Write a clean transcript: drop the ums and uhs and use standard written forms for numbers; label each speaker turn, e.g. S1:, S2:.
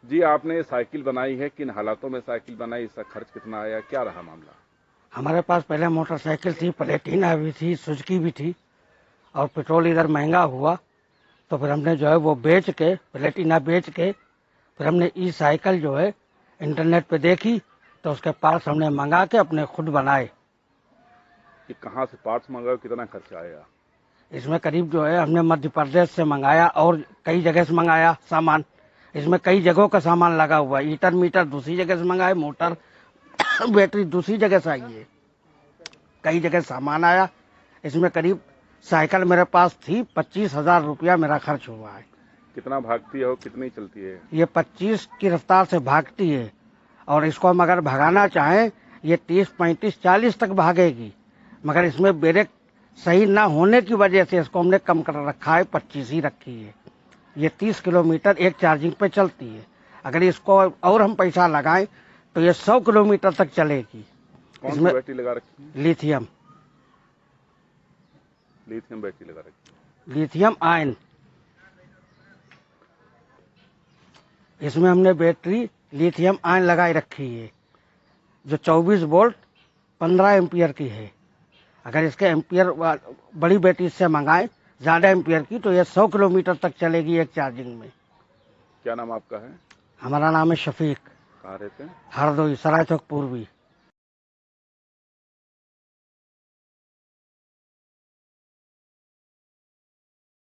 S1: जी, आपने साइकिल बनाई है, किन हालातों में साइकिल बनाई, इसका खर्च कितना आया, क्या रहा मामला?
S2: हमारे पास पहले मोटरसाइकिल थी, प्लेटिना भी थी, सुजुकी भी थी, और पेट्रोल इधर महंगा हुआ तो फिर हमने जो है वो बेच के, प्लेटिना बेच के, फिर हमने ई साइकिल जो है इंटरनेट पे देखी तो उसके पार्ट्स हमने मंगा के अपने खुद बनाए।
S1: कि कहाँ से पार्ट्स मंगाए, कितना खर्चा आया?
S2: इसमें करीब जो है हमने मध्य प्रदेश से मंगाया और कई जगह से मंगाया सामान। इसमें कई जगहों का सामान लगा हुआ है। हीटर मीटर दूसरी जगह से मंगाए, मोटर बैटरी दूसरी जगह से आई है, कई जगह सामान आया। इसमें करीब साइकिल मेरे पास थी, 25,000 रुपया मेरा खर्च हुआ है।
S1: कितना भागती है और कितनी चलती है?
S2: ये 25 की रफ्तार से भागती है और इसको हम अगर भगाना चाहें ये 30, 35, 40 तक भागेगी, मगर इसमें ब्रेक सही ना होने की वजह से इसको हमने कम कर रखा है, 25 ही रखी है। ये 30 किलोमीटर एक चार्जिंग पे चलती है। अगर इसको और हम पैसा लगाएं तो ये 100 किलोमीटर तक चलेगी।
S1: कौन सी
S2: इसमें
S1: बैटरी लगा रखी है?
S2: लिथियम
S1: लिथियम बैटरी लगा रखी है।
S2: लिथियम आयन, इसमें हमने बैटरी लिथियम आयन लगाई रखी है जो 24 वोल्ट 15 एम्पियर की है। अगर इसके एम्पियर बड़ी बैटरी से मंगाएं ज्यादा एम्पियर की तो ये 100 किलोमीटर तक चलेगी एक चार्जिंग में।
S1: क्या नाम आपका है?
S2: हमारा नाम है शफीक।
S1: कहाँ रहते हैं?
S2: हरदोई, सराय चौक पूर्वी।